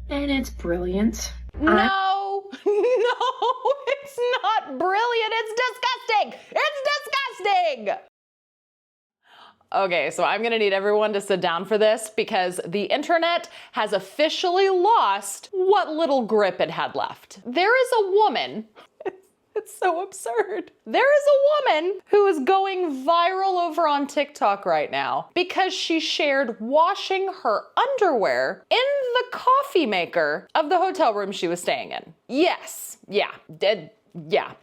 and it's brilliant. No, no, it's not brilliant. It's disgusting. It's disgusting. Okay, so I'm gonna need everyone to sit down for this because the internet has officially lost what little grip it had left. There is a woman, it's so absurd. There is a woman who is going viral over on TikTok right now because she shared washing her underwear in the coffee maker of the hotel room she was staying in. Yes,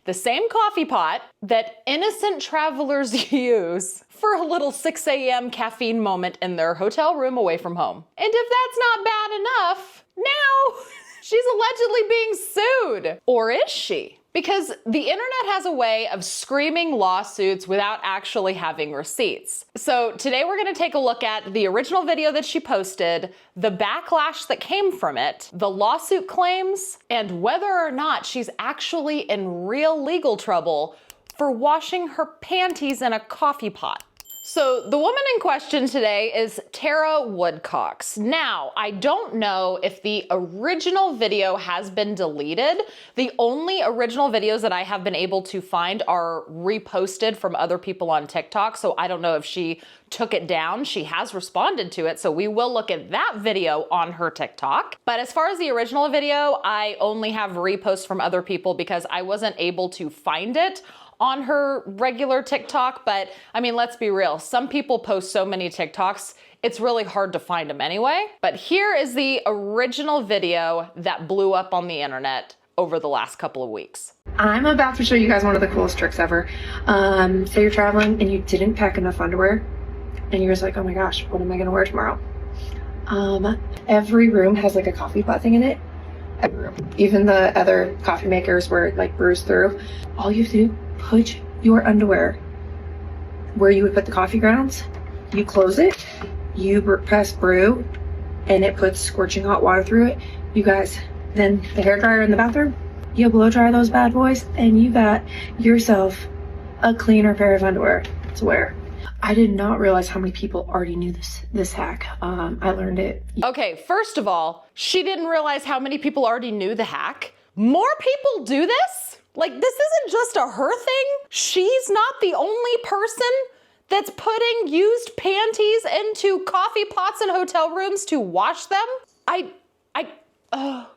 the same coffee pot that innocent travelers use for a little 6 a.m. caffeine moment in their hotel room away from home. And if that's not bad enough, now she's allegedly being sued. Or is she? Because the internet has a way of screaming lawsuits without actually having receipts. So today we're gonna take a look at the original video that she posted, the backlash that came from it, the lawsuit claims, and whether or not she's actually in real legal trouble for washing her panties in a coffee pot. So the woman in question today is Tara Woodcocks. Now, I don't know if the original video has been deleted. The only original videos that I have been able to find are reposted from other people on TikTok, so I don't know if she took it down. She has responded to it, so we will look at that video on her TikTok. But as far as the original video, I only have reposts from other people because I wasn't able to find it on her regular TikTok. But I mean, let's be real. Some people post so many TikToks, it's really hard to find them anyway. But here is the original video that blew up on the internet over the last couple of weeks. I'm about to show you guys one of the coolest tricks ever. Say you're traveling and you didn't pack enough underwear and you're just like, oh my gosh, what am I gonna wear tomorrow? Every room has like a coffee pot thing in it. Every room. Even the other coffee makers where it like brews through. All you have to do, put your underwear where you would put the coffee grounds. You close it, you press brew, and it puts scorching hot water through it. You guys, then the hairdryer in the bathroom, you blow dry those bad boys, and you got yourself a cleaner pair of underwear to wear. I did not realize how many people already knew this hack. I learned it. Okay, first of all, she didn't realize how many people already knew the hack. More people do this? Like, this isn't just a her thing. She's not the only person that's putting used panties into coffee pots in hotel rooms to wash them.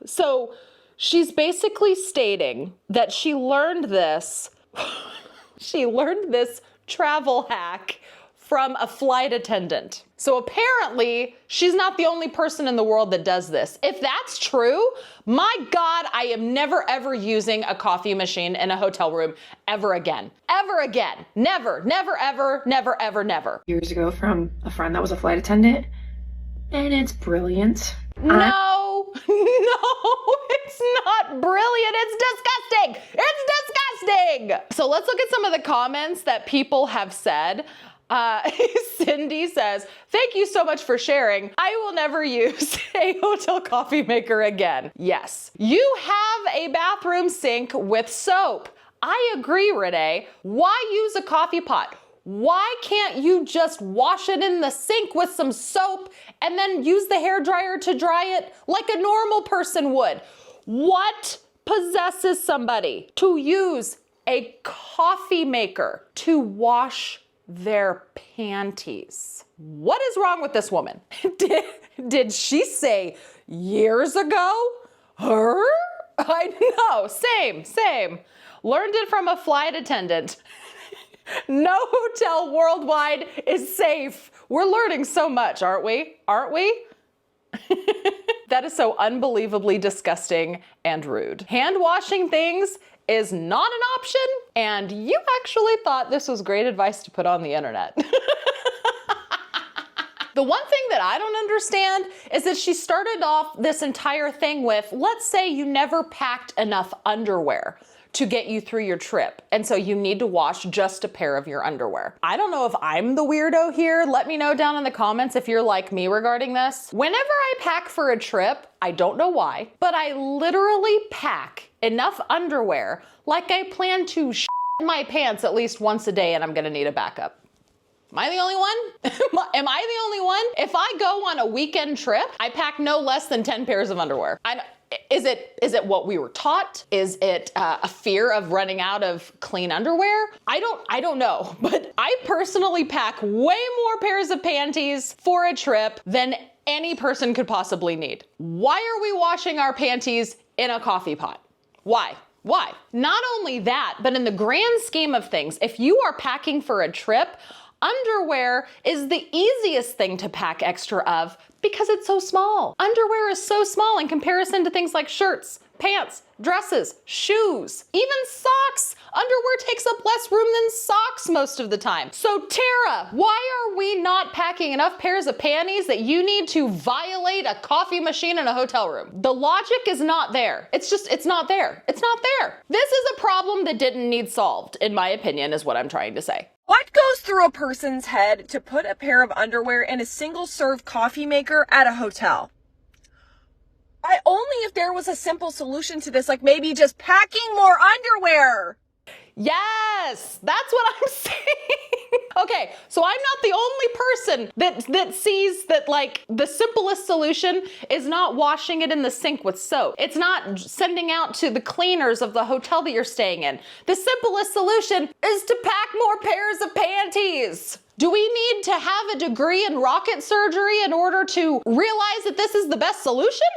So she's basically stating that she learned this travel hack from a flight attendant. So apparently, she's not the only person in the world that does this. If that's true, my God, I am never ever using a coffee machine in a hotel room ever again. Ever again. Never, never, ever, never, ever, never. Years ago from a friend that was a flight attendant, and it's brilliant. No, it's not brilliant. It's disgusting. It's disgusting. So let's look at some of the comments that people have said. Cindy says, thank you so much for sharing. I will never use a hotel coffee maker again. Yes, you have a bathroom sink with soap. I agree, Renee. Why use a coffee pot? Why can't you just wash it in the sink with some soap and then use the hairdryer to dry it like a normal person would? What possesses somebody to use a coffee maker to wash their panties? What is wrong with this woman? Did she say years ago? Her? I know, same. Learned it from a flight attendant. No hotel worldwide is safe. We're learning so much, aren't we? That is so unbelievably disgusting and rude. Hand washing things is not an option, and you actually thought this was great advice to put on the internet. The one thing that I don't understand is that she started off this entire thing with, let's say you never packed enough underwear to get you through your trip, and so you need to wash just a pair of your underwear. I don't know if I'm the weirdo here. Let me know down in the comments if you're like me regarding this. Whenever I pack for a trip, I don't know why, but I literally pack enough underwear like I plan to shit my pants at least once a day and I'm gonna need a backup. Am I the only one? Am I the only one? If I go on a weekend trip, I pack no less than 10 pairs of underwear. Is it what we were taught? Is it a fear of running out of clean underwear? I don't know, but I personally pack way more pairs of panties for a trip than any person could possibly need. Why are we washing our panties in a coffee pot? Why? Why? Not only that, but in the grand scheme of things, if you are packing for a trip, underwear is the easiest thing to pack extra of because it's so small. Underwear is so small in comparison to things like shirts, pants, dresses, shoes, even socks. Underwear takes up less room than socks most of the time. So Tara, why are we not packing enough pairs of panties that you need to violate a coffee machine in a hotel room? The logic is not there. It's not there. It's not there. This is a problem that didn't need solved, in my opinion, is what I'm trying to say. What goes through a person's head to put a pair of underwear in a single-serve coffee maker at a hotel? Only if there was a simple solution to this, like maybe just packing more underwear. Yes, that's what I'm saying. Okay, so I'm not the only person that sees that, like, the simplest solution is not washing it in the sink with soap. It's not sending out to the cleaners of the hotel that you're staying in. The simplest solution is to pack more pairs of panties. Do we need to have a degree in rocket surgery in order to realize that this is the best solution?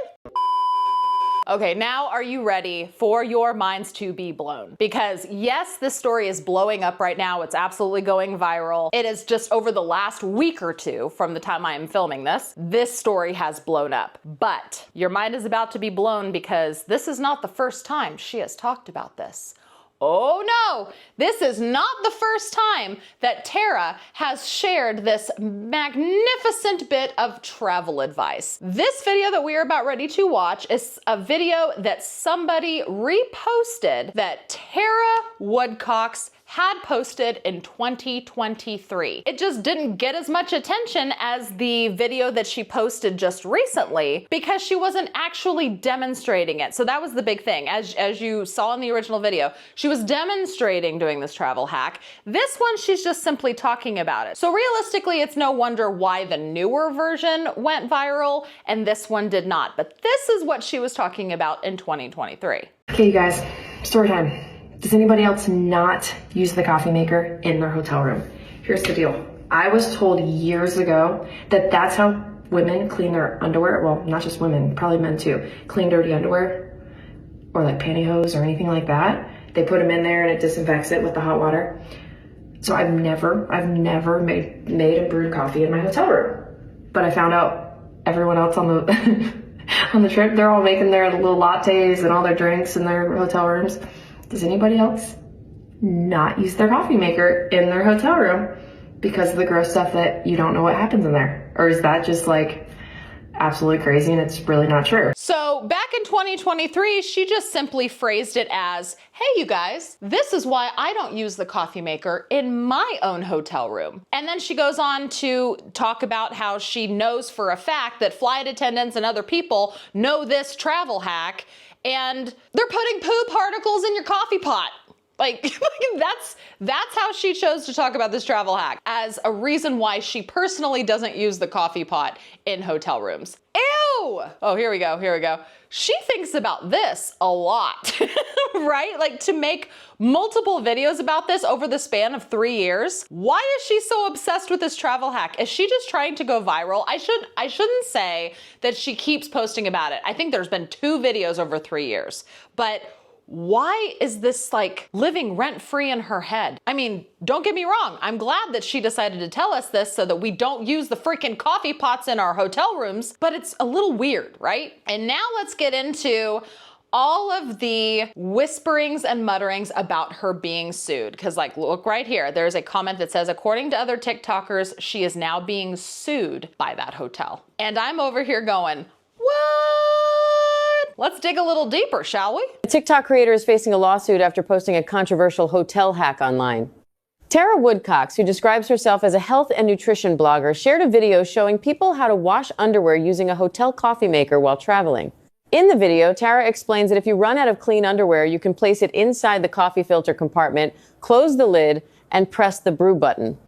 Okay, now are you ready for your minds to be blown? Because yes, this story is blowing up right now. It's absolutely going viral. It is just over the last week or two from the time I am filming this story has blown up. But your mind is about to be blown because this is not the first time she has talked about this. Oh no, this is not the first time that Tara has shared this magnificent bit of travel advice. This video that we are about ready to watch is a video that somebody reposted that Tara Woodcox had posted in 2023. It just didn't get as much attention as the video that she posted just recently because she wasn't actually demonstrating it. So that was the big thing. As you saw in the original video, she was demonstrating doing this travel hack. This one, she's just simply talking about it. So realistically, it's no wonder why the newer version went viral and this one did not. But this is what she was talking about in 2023. Okay, you guys, story time. Does anybody else not use the coffee maker in their hotel room? Here's the deal. I was told years ago that that's how women clean their underwear. Well, not just women, probably men too. Clean dirty underwear or like pantyhose or anything like that. They put them in there and it disinfects it with the hot water. So I've never made and brewed coffee in my hotel room. But I found out everyone else on the on the trip, they're all making their little lattes and all their drinks in their hotel rooms. Does anybody else not use their coffee maker in their hotel room because of the gross stuff that you don't know what happens in there? Or is that just like absolutely crazy and it's really not true? So back in 2023, she just simply phrased it as, hey, you guys, this is why I don't use the coffee maker in my own hotel room. And then she goes on to talk about how she knows for a fact that flight attendants and other people know this travel hack and they're putting poo particles in your coffee pot. Like that's how she chose to talk about this travel hack as a reason why she personally doesn't use the coffee pot in hotel rooms. Ew! Oh, here we go. She thinks about this a lot, right? Like to make multiple videos about this over the span of 3 years. Why is she so obsessed with this travel hack? Is she just trying to go viral? I shouldn't say that she keeps posting about it. I think there's been 2 videos over 3 years, but why is this like living rent-free in her head? I mean, don't get me wrong. I'm glad that she decided to tell us this so that we don't use the freaking coffee pots in our hotel rooms, but it's a little weird, right? And now let's get into all of the whisperings and mutterings about her being sued. Because like, look right here, there's a comment that says, according to other TikTokers, she is now being sued by that hotel. And I'm over here going, what? Let's dig a little deeper, shall we? A TikTok creator is facing a lawsuit after posting a controversial hotel hack online. Tara Woodcox, who describes herself as a health and nutrition blogger, shared a video showing people how to wash underwear using a hotel coffee maker while traveling. In the video, Tara explains that if you run out of clean underwear, you can place it inside the coffee filter compartment, close the lid, and press the brew button.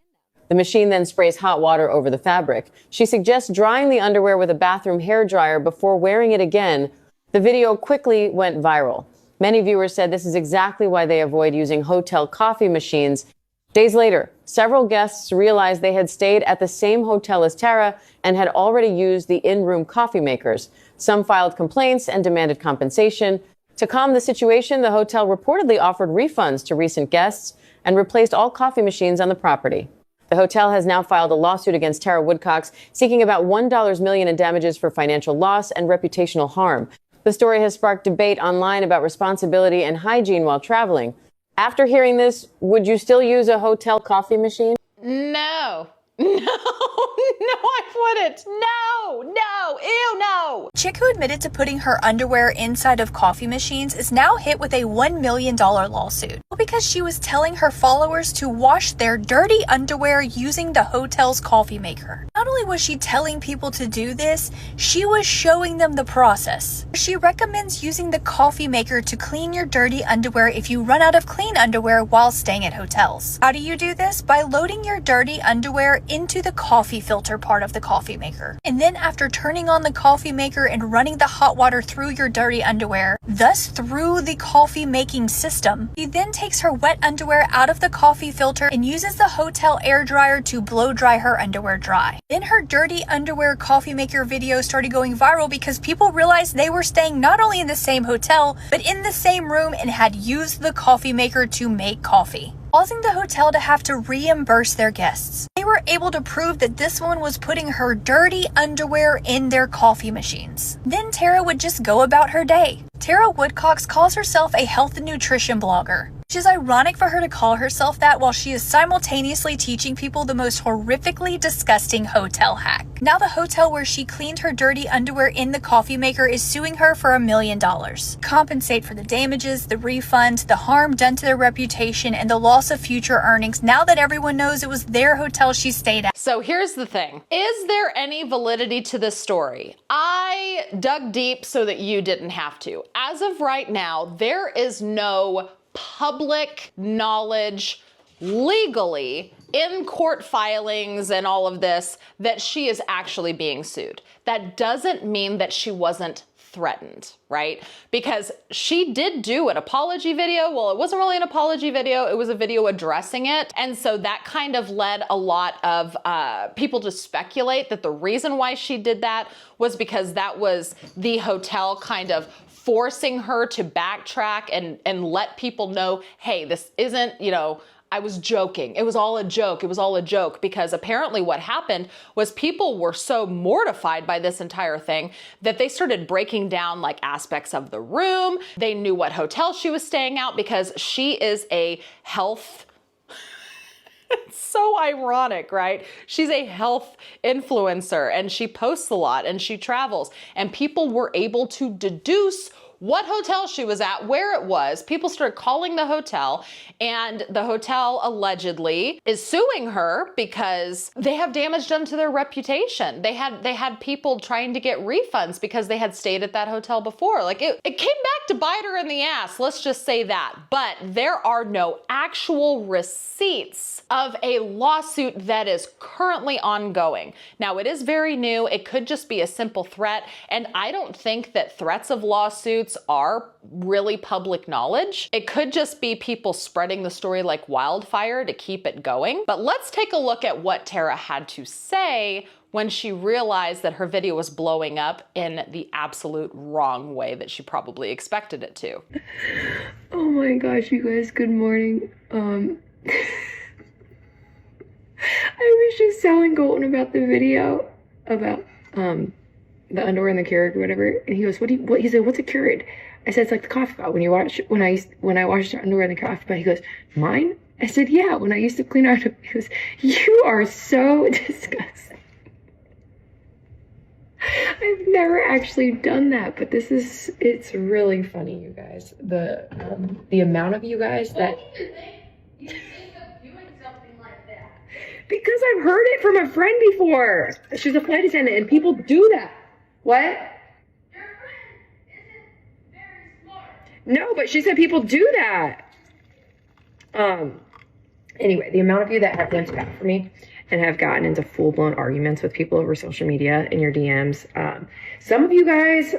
The machine then sprays hot water over the fabric. She suggests drying the underwear with a bathroom hairdryer before wearing it again. The video quickly went viral. Many viewers said this is exactly why they avoid using hotel coffee machines. Days later, several guests realized they had stayed at the same hotel as Tara and had already used the in-room coffee makers. Some filed complaints and demanded compensation. To calm the situation, the hotel reportedly offered refunds to recent guests and replaced all coffee machines on the property. The hotel has now filed a lawsuit against Tara Woodcox, seeking about $1 million in damages for financial loss and reputational harm. The story has sparked debate online about responsibility and hygiene while traveling. After hearing this, would you still use a hotel coffee machine? No. No, I wouldn't. No, ew, no. Chick who admitted to putting her underwear inside of coffee machines is now hit with a $1 million lawsuit. Because she was telling her followers to wash their dirty underwear using the hotel's coffee maker. Not only was she telling people to do this, she was showing them the process. She recommends using the coffee maker to clean your dirty underwear if you run out of clean underwear while staying at hotels. How do you do this? By loading your dirty underwear into the coffee filter part of the coffee maker. And then after turning on the coffee maker and running the hot water through your dirty underwear, thus through the coffee making system, she then takes her wet underwear out of the coffee filter and uses the hotel air dryer to blow dry her underwear dry. Then her dirty underwear coffee maker video started going viral because people realized they were staying not only in the same hotel, but in the same room and had used the coffee maker to make coffee, causing the hotel to have to reimburse their guests. They were able to prove that this woman was putting her dirty underwear in their coffee machines. Then Tara would just go about her day. Tara Woodcox calls herself a health and nutrition blogger, which is ironic for her to call herself that while she is simultaneously teaching people the most horrifically disgusting hotel hack. Now the hotel where she cleaned her dirty underwear in the coffee maker is suing her for $1 million. Compensate for the damages, the refund, the harm done to their reputation, and the loss of future earnings now that everyone knows it was their hotel she stayed at. So here's the thing. Is there any validity to this story? I dug deep so that you didn't have to. As of right now, there is no public knowledge legally in court filings and all of this that she is actually being sued. That doesn't mean that she wasn't threatened, right? Because she did do an apology video. Well, it wasn't really an apology video. It was a video addressing it. And so that kind of led a lot of people to speculate that the reason why she did that was because that was the hotel kind of forcing her to backtrack and let people know, hey, this isn't, I was joking. It was all a joke. It was all a joke, because apparently what happened was people were so mortified by this entire thing that they started breaking down like aspects of the room. They knew what hotel she was staying at because she is a health It's so ironic, right? She's a health influencer and she posts a lot and she travels, and people were able to deduce what hotel she was at, where it was. People started calling the hotel, and the hotel allegedly is suing her because they have damage done to their reputation. They had people trying to get refunds because they had stayed at that hotel before. Like it came back to bite her in the ass, let's just say that. But there are no actual receipts of a lawsuit that is currently ongoing. Now, it is very new. It could just be a simple threat, and I don't think that threats of lawsuits are really public knowledge. It could just be people spreading the story like wildfire to keep it going. But let's take a look at what Tara had to say when she realized that her video was blowing up in the absolute wrong way that she probably expected it to. Oh my gosh, you guys, good morning. I was just telling Colton about the video about the underwear in the Keurig or whatever, and he goes, he said, what's a Keurig? I said, it's like the coffee pot when I washed the underwear in the coffee pot. He goes, mine? I said, yeah, when I used to clean our underwear. He goes, you are so disgusting. I've never actually done that, but it's really funny, you guys. The amount of you guys that you think of doing something like that. Because I've heard it from a friend before. She's a flight attendant and people do that. What? Your friend isn't very smart. No, but she said people do that. Anyway, the amount of you that have them back for me, and have gotten into full-blown arguments with people over social media in your DMs. Some of you guys,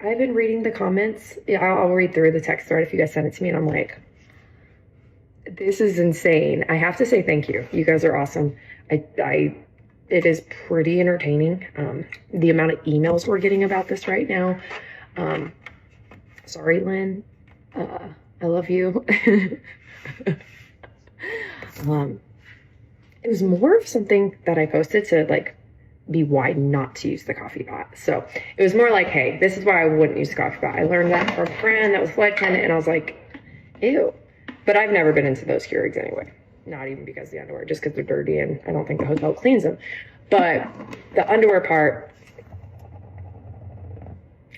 I've been reading the comments. Yeah, I'll read through the text thread if you guys send it to me, and I'm like, this is insane. I have to say thank you. You guys are awesome. It is pretty entertaining. The amount of emails we're getting about this right now. Sorry, Lynn. I love you. It was more of something that I posted to like be why not to use the coffee pot. So it was more like, hey, this is why I wouldn't use the coffee pot. I learned that from a friend that was a flight attendant, and I was like, ew. But I've never been into those Keurigs anyway. Not even because of the underwear, just because they're dirty and I don't think the hotel cleans them. But the underwear part,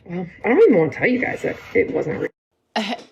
well, I don't even want to tell you guys that it wasn't real.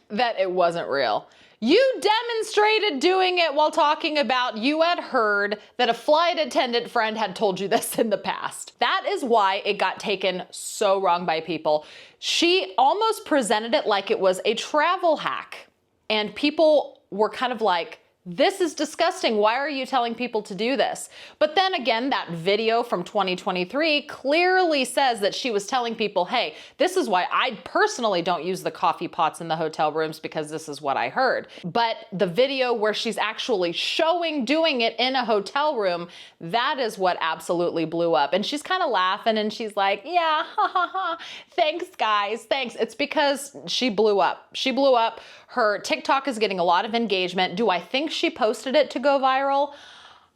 That it wasn't real. You demonstrated doing it while talking about you had heard that a flight attendant friend had told you this in the past. That is why it got taken so wrong by people. She almost presented it like it was a travel hack. And people were kind of like, this is disgusting. Why are you telling people to do this? But then again, that video from 2023 clearly says that she was telling people, hey, this is why I personally don't use the coffee pots in the hotel rooms, because this is what I heard. But the video where she's actually showing doing it in a hotel room, that is what absolutely blew up. And she's kind of laughing and she's like, yeah, ha ha ha, thanks guys, thanks. It's because she blew up. She blew up. Her TikTok is getting a lot of engagement. Do I think she posted it to go viral?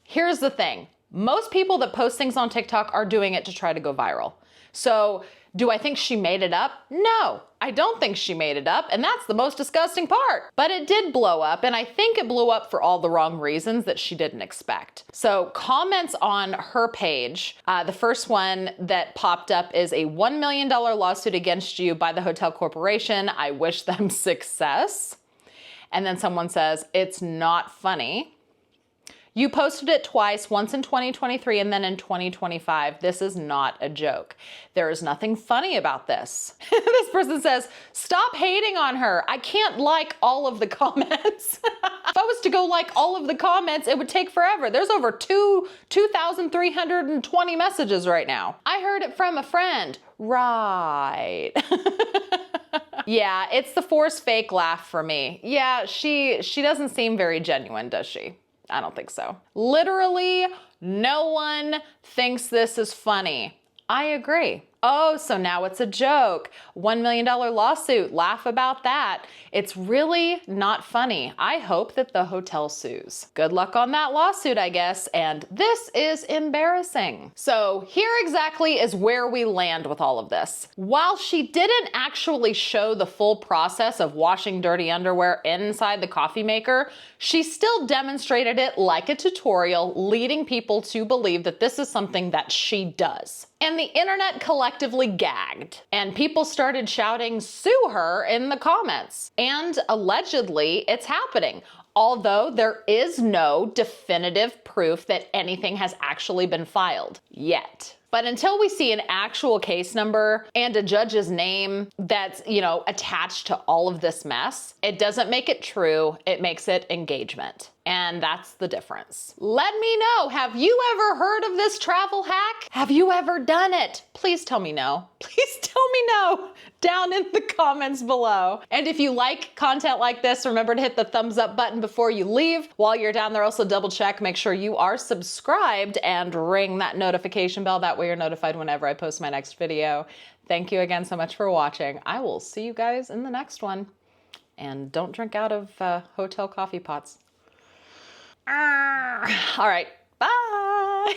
Here's the thing. Most people that post things on TikTok are doing it to try to go viral. So do I think she made it up? No, I don't think she made it up. And that's the most disgusting part. But it did blow up. And I think it blew up for all the wrong reasons that she didn't expect. So comments on her page, the first one that popped up is a $1 million lawsuit against you by the hotel corporation. I wish them success. And then someone says, it's not funny. You posted it twice, once in 2023 and then in 2025. This is not a joke. There is nothing funny about this. This person says, stop hating on her. I can't like all of the comments. If I was to go like all of the comments, it would take forever. There's over 2,320 messages right now. I heard it from a friend. Right. Yeah, it's the forced fake laugh for me. Yeah, she doesn't seem very genuine, does she? I don't think so. Literally, no one thinks this is funny. I agree. Oh, so now it's a joke. $1 million lawsuit, laugh about that. It's really not funny. I hope that the hotel sues. Good luck on that lawsuit, I guess. And this is embarrassing. So here exactly is where we land with all of this. While she didn't actually show the full process of washing dirty underwear inside the coffee maker, she still demonstrated it like a tutorial, leading people to believe that this is something that she does. And the internet collectively gagged, and people started shouting, sue her in the comments. And allegedly, it's happening. Although there is no definitive proof that anything has actually been filed yet. But until we see an actual case number and a judge's name that's, attached to all of this mess, it doesn't make it true, it makes it engagement. And that's the difference. Let me know, have you ever heard of this travel hack? Have you ever done it? Please tell me no. Please tell me no down in the comments below. And if you like content like this, remember to hit the thumbs up button before you leave. While you're down there, also double check, make sure you are subscribed and ring that notification bell. That way you're notified whenever I post my next video. Thank you again so much for watching. I will see you guys in the next one. And don't drink out of hotel coffee pots. All right, bye.